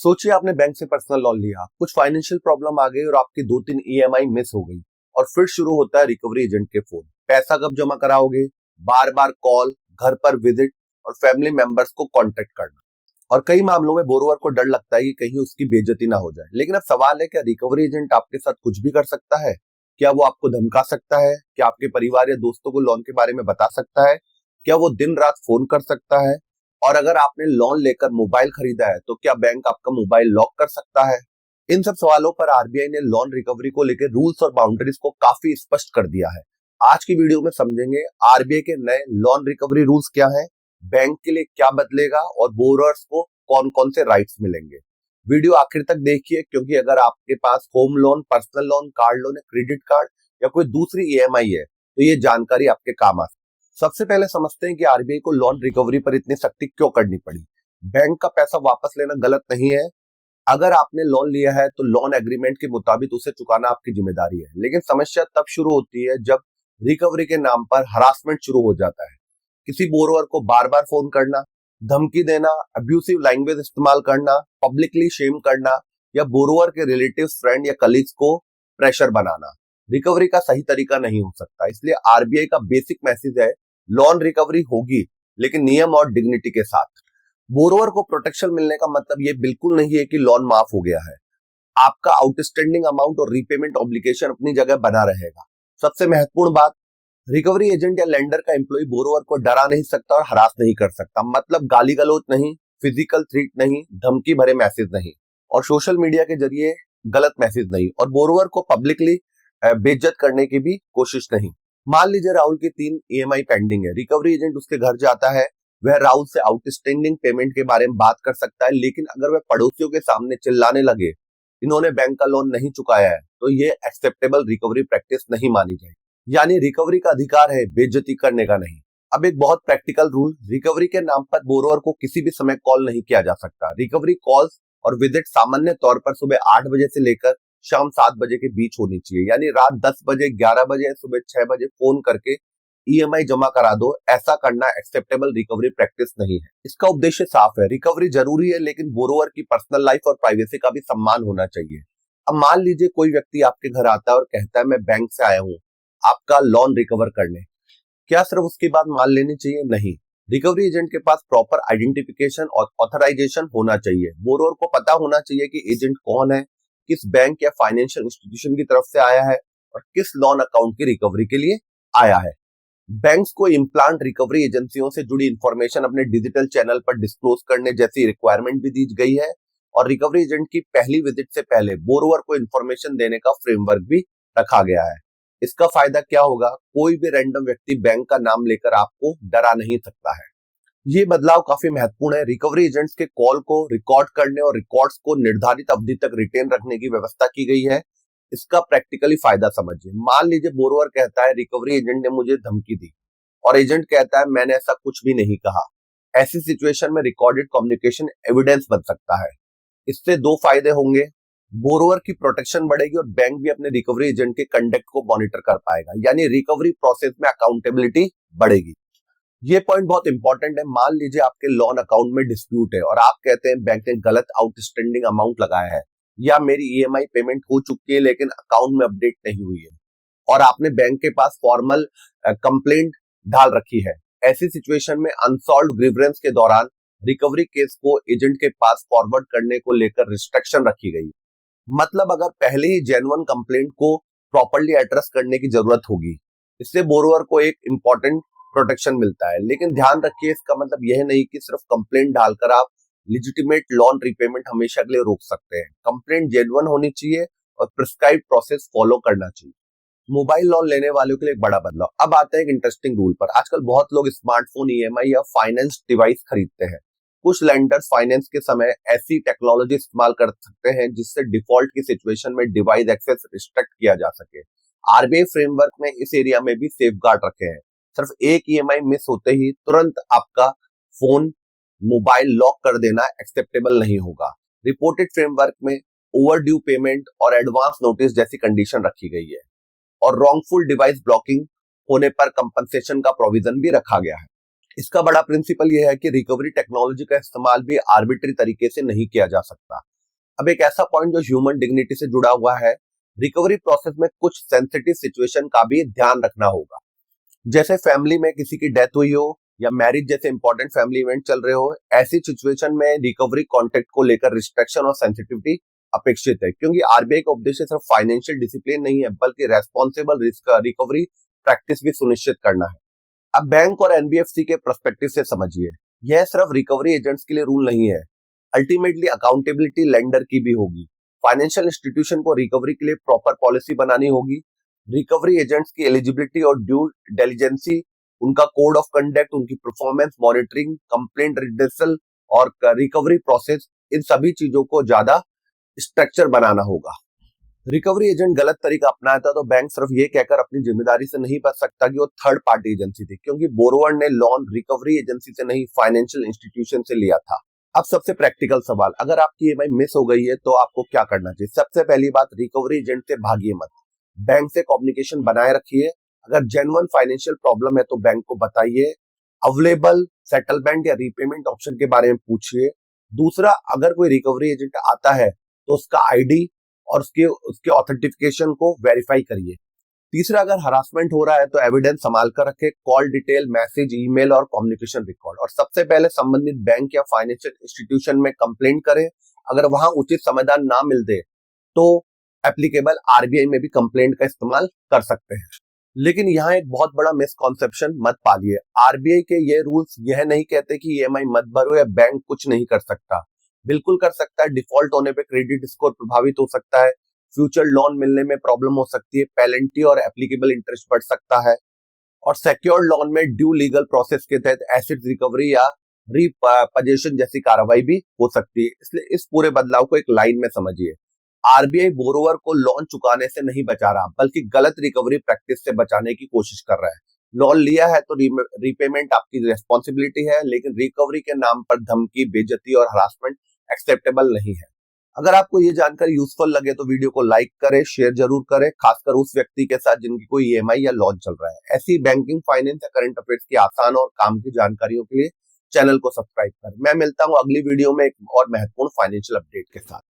सोचिए आपने बैंक से पर्सनल लोन लिया, कुछ फाइनेंशियल प्रॉब्लम आ गई और आपकी 2-3 ईएमआई मिस हो गई और फिर शुरू होता है रिकवरी एजेंट के फोन। पैसा कब जमा कराओगे? बार बार कॉल, घर पर विजिट और फैमिली मेंबर्स को कांटेक्ट करना। और कई मामलों में बोरोवर को डर लगता है कि कहीं उसकी बेइज्जती ना हो जाए। लेकिन अब सवाल है, क्या रिकवरी एजेंट आपके साथ कुछ भी कर सकता है? क्या वो आपको धमका सकता है? क्या आपके परिवार या दोस्तों को लोन के बारे में बता सकता है? क्या वो दिन रात फोन कर सकता है? और अगर आपने लोन लेकर मोबाइल खरीदा है तो क्या बैंक आपका मोबाइल लॉक कर सकता है? इन सब सवालों पर आरबीआई ने लोन रिकवरी को लेकर रूल्स और बाउंड्रीज को काफी स्पष्ट कर दिया है। आज की वीडियो में समझेंगे आरबीआई के नए लोन रिकवरी रूल्स क्या हैं, बैंक के लिए क्या बदलेगा और बोरोअर्स को कौन कौन से राइट्स मिलेंगे। वीडियो आखिर तक देखिए, क्योंकि अगर आपके पास home loan, personal loan, card loan, credit card या कोई दूसरी ईएमआई है तो ये जानकारी आपके काम आ सकती है। सबसे पहले समझते हैं कि आरबीआई को लोन रिकवरी पर इतनी सख्ती क्यों करनी पड़ी। बैंक का पैसा वापस लेना गलत नहीं है। अगर आपने लोन लिया है तो लोन एग्रीमेंट के मुताबिक उसे चुकाना आपकी जिम्मेदारी है। लेकिन समस्या तब शुरू होती है जब रिकवरी के नाम पर हरासमेंट शुरू हो जाता है। किसी बोरोवर को बार बार फोन करना, धमकी देना, अब्यूसिव लैंग्वेज इस्तेमाल करना, पब्लिकली शेम करना या बोरोवर के रिलेटिव्स, फ्रेंड या कलीग्स को प्रेशर बनाना रिकवरी का सही तरीका नहीं हो सकता। इसलिए आरबीआई का बेसिक मैसेज है, लोन रिकवरी होगी लेकिन नियम और डिग्निटी के साथ। बोरोवर को प्रोटेक्शन मिलने का मतलब ये बिल्कुल नहीं है कि लोन माफ हो गया है। आपका आउटस्टैंडिंग अमाउंट और रीपेमेंट ऑब्लिगेशन अपनी जगह बना रहेगा। सबसे महत्वपूर्ण बात, रिकवरी एजेंट या लेंडर का एम्प्लॉय बोरोवर को डरा नहीं सकता और हरास नहीं कर सकता। मतलब गाली गलौज नहीं, फिजिकल थ्रेट नहीं, धमकी भरे मैसेज नहीं और सोशल मीडिया के जरिए गलत मैसेज नहीं और बोरोवर को पब्लिकली बेइज्जत करने की भी कोशिश नहीं। मान लीजिए राहुल की 3 ईएमआई पेंडिंग है, रिकवरी एजेंट उसके घर जाता है। वह राहुल से आउटस्टैंडिंग पेमेंट के बारे में बात कर सकता है, लेकिन अगर वह पड़ोसियों के सामने चिल्लाने लगे, इन्होंने बैंक का लोन नहीं चुकाया है, तो ये एक्सेप्टेबल रिकवरी प्रैक्टिस नहीं मानी जाएगी। यानी रिकवरी का अधिकार है, बेइज्जती करने का नहीं। अब एक बहुत प्रैक्टिकल रूल, रिकवरी के नाम पर बोरोवर को किसी भी समय कॉल नहीं किया जा सकता। रिकवरी कॉल्स और विजिट सामान्य तौर पर सुबह 8 बजे से लेकर शाम 7 बजे के बीच होनी चाहिए। यानी रात 10 बजे, 11 बजे, सुबह 6 बजे फोन करके ईएमआई जमा करा दो, ऐसा करना एक्सेप्टेबल रिकवरी प्रैक्टिस नहीं है। इसका उद्देश्य साफ है, रिकवरी जरूरी है लेकिन बोरोवर की पर्सनल लाइफ और प्राइवेसी का भी सम्मान होना चाहिए। अब मान लीजिए कोई व्यक्ति आपके घर आता है और कहता है, मैं बैंक से आया हूँ आपका लोन रिकवर करने। क्या सिर्फ उसकी बात मान लेनी चाहिए? नहीं। रिकवरी एजेंट के पास प्रॉपर आइडेंटिफिकेशन और ऑथराइजेशन होना चाहिए। बोरोवर को पता होना चाहिए कि एजेंट कौन है, किस बैंक या फाइनेंशियल इंस्टीट्यूशन की तरफ से आया है और किस लोन अकाउंट की रिकवरी के लिए आया है। बैंक्स को इम्प्लांट रिकवरी एजेंसियों से जुड़ी इंफॉर्मेशन अपने डिजिटल चैनल पर डिस्क्लोज करने जैसी रिक्वायरमेंट भी दी गई है और रिकवरी एजेंट की पहली विजिट से पहले बोरोवर को इंफॉर्मेशन देने का फ्रेमवर्क भी रखा गया है। इसका फायदा क्या होगा? कोई भी रैंडम व्यक्ति बैंक का नाम लेकर आपको डरा नहीं सकता है। ये बदलाव काफी महत्वपूर्ण है। रिकवरी एजेंट्स के कॉल को रिकॉर्ड करने और रिकॉर्ड्स को निर्धारित अवधि तक रिटेन रखने की व्यवस्था की गई है। इसका प्रैक्टिकली फायदा समझिए। मान लीजिए बोरोवर कहता है, रिकवरी एजेंट ने मुझे धमकी दी, और एजेंट कहता है, मैंने ऐसा कुछ भी नहीं कहा। ऐसी सिचुएशन में रिकॉर्डेड कम्युनिकेशन एविडेंस बन सकता है। इससे दो फायदे होंगे, बोरोवर की प्रोटेक्शन बढ़ेगी और बैंक भी अपने रिकवरी एजेंट के कंडक्ट को मॉनिटर कर पाएगा। यानी रिकवरी प्रोसेस में अकाउंटेबिलिटी बढ़ेगी। ये पॉइंट बहुत इंपॉर्टेंट है। मान लीजिए आपके लोन अकाउंट में डिस्प्यूट है और आप कहते हैं बैंक ने गलत आउटस्टैंडिंग अमाउंट लगाया है या मेरी ईएमआई पेमेंट हो चुकी है लेकिन अकाउंट में अपडेट नहीं हुई है और आपने बैंक के पास फॉर्मल कंप्लेंट डाल रखी है। ऐसी सिचुएशन में अनसॉल्व्ड ग्रीवेंस के दौरान रिकवरी केस को एजेंट के पास फॉरवर्ड करने को लेकर रिस्ट्रिक्शन रखी गई। मतलब अगर पहले ही जेन्युइन कंप्लेंट को प्रॉपर्ली एड्रेस करने की जरूरत होगी। इससे बोरोवर को एक इंपॉर्टेंट प्रोटेक्शन मिलता है। लेकिन ध्यान रखिए, इसका मतलब यह नहीं कि सिर्फ कंप्लेंट डालकर आप लिजिटिमेट लोन रिपेमेंट हमेशा के लिए रोक सकते हैं। कंप्लेंट जेन्युइन होनी चाहिए और प्रिस्क्राइब्ड प्रोसेस फॉलो करना चाहिए। मोबाइल लोन लेने वालों के लिए एक बड़ा बदलाव। अब आते हैं एक इंटरेस्टिंग रूल पर। आजकल बहुत लोग स्मार्टफोन ईएमआई या फाइनेंस डिवाइस खरीदते हैं। कुछ लेंडर्स फाइनेंस के समय ऐसी टेक्नोलॉजी इस्तेमाल कर सकते हैं जिससे डिफॉल्ट की सिचुएशन में डिवाइस एक्सेस रिस्ट्रिक्ट किया जा सके। आरबीआई फ्रेमवर्क में इस एरिया में भी सेफगार्ड रखे हैं। सिर्फ एक ईएमआई मिस होते ही तुरंत आपका फोन, मोबाइल लॉक कर देना एक्सेप्टेबल नहीं होगा। रिपोर्टेड फ्रेमवर्क में ओवरड्यू पेमेंट और एडवांस नोटिस जैसी कंडीशन रखी गई है और रॉन्गफुल डिवाइस ब्लॉकिंग होने पर कंपनसेशन का प्रोविजन भी रखा गया है। इसका बड़ा प्रिंसिपल यह है कि रिकवरी टेक्नोलॉजी का इस्तेमाल भी आर्बिट्री तरीके से नहीं किया जा सकता। अब एक ऐसा पॉइंट जो ह्यूमन डिग्निटी से जुड़ा हुआ है, रिकवरी प्रोसेस में कुछ सेंसिटिव सिचुएशन का भी ध्यान रखना होगा। जैसे फैमिली में किसी की डेथ हुई हो या मैरिज जैसे इंपॉर्टेंट फैमिली इवेंट चल रहे हो, ऐसी सिचुएशन में रिकवरी कॉन्टेक्ट को लेकर रिस्ट्रिक्शन और सेंसिटिविटी अपेक्षित है, क्योंकि आरबीआई का उद्देश्य सिर्फ फाइनेंशियल डिसिप्लिन नहीं है बल्कि रेस्पॉन्सिबल रिस्क रिकवरी प्रैक्टिस भी सुनिश्चित करना है। अब बैंक और एनबीएफसी के पर्सपेक्टिव से समझिए, यह सिर्फ रिकवरी एजेंट्स के लिए रूल नहीं है, अल्टीमेटली अकाउंटेबिलिटी लेंडर की भी होगी। फाइनेंशियल इंस्टीट्यूशन को रिकवरी के लिए प्रॉपर पॉलिसी बनानी होगी। रिकवरी एजेंट्स की एलिजिबिलिटी और ड्यू डिलिजेंसी, उनका कोड ऑफ कंडक्ट, उनकी परफॉर्मेंस मॉनिटरिंग, कंप्लेंट रिड्रेसल और रिकवरी प्रोसेस, इन सभी चीजों को ज्यादा स्ट्रक्चर बनाना होगा। रिकवरी एजेंट गलत तरीका अपनाता तो बैंक सिर्फ ये कहकर अपनी जिम्मेदारी से नहीं बच सकता कि वो थर्ड पार्टी एजेंसी थी, क्योंकि बोरोवर ने लोन रिकवरी एजेंसी से नहीं फाइनेंशियल इंस्टीट्यूशन से लिया था। अब सबसे प्रैक्टिकल सवाल, अगर आपकी ईएमआई मिस हो गई है तो आपको क्या करना चाहिए? सबसे पहली बात, रिकवरी एजेंट से भागिए मत, बैंक से कम्युनिकेशन बनाए रखिए। अगर जेन्युइन फाइनेंशियल प्रॉब्लम है तो बैंक को बताइए। अवेलेबल सेटलमेंट या रीपेमेंट ऑप्शन के बारे में पूछिए। दूसरा, अगर कोई रिकवरी एजेंट आता है तो उसका आईडी और उसके उसके ऑथेंटिफिकेशन को वेरीफाई करिए। तीसरा, अगर हरासमेंट हो रहा है तो एविडेंस संभाल कर रखे, कॉल डिटेल, मैसेज, ईमेल और कम्युनिकेशन रिकॉर्ड। और सबसे पहले संबंधित बैंक या फाइनेंशियल इंस्टीट्यूशन में कंप्लेंट करें। अगर वहां उचित समाधान ना मिल दे तो एप्लीकेबल आरबीआई में भी कंप्लेंट का इस्तेमाल कर सकते हैं। लेकिन यहाँ एक बहुत बड़ा मिसकॉन्सेप्शन मत पालिए, आरबीआई के ये रूल्स यह नहीं कहते कि ईएमआई मत भरो या बैंक कुछ नहीं कर सकता। बिल्कुल कर सकता है। डिफॉल्ट होने पे क्रेडिट स्कोर प्रभावित हो सकता है, फ्यूचर लोन मिलने में प्रॉब्लम हो सकती है, पेनल्टी और एप्लीकेबल इंटरेस्ट बढ़ सकता है, और सिक्योर्ड लोन में ड्यू लीगल प्रोसेस के तहत एसेट रिकवरी या रीपोजेशन जैसी कार्रवाई भी हो सकती है। इसलिए इस पूरे बदलाव को एक लाइन में समझिए, आरबीआई बोरोवर को लोन चुकाने से नहीं बचा रहा बल्कि गलत रिकवरी प्रैक्टिस से बचाने की कोशिश कर रहा है। लोन लिया है तो रीपेमेंट आपकी रिस्पॉन्सिबिलिटी है, लेकिन रिकवरी के नाम पर धमकी, बेइज्जती और हरासमेंट एक्सेप्टेबल नहीं है। अगर आपको ये जानकारी यूजफुल लगे तो वीडियो को लाइक करें, शेयर जरूर करें, खासकर उस व्यक्ति के साथ जिनकी कोई ईएमआई या लोन चल रहा है। ऐसी बैंकिंग, फाइनेंस या करंट अफेयर्स की आसान और काम की जानकारियों के लिए चैनल को सब्सक्राइब करें। मैं मिलता हूं अगली वीडियो में एक और महत्वपूर्ण फाइनेंशियल अपडेट के साथ।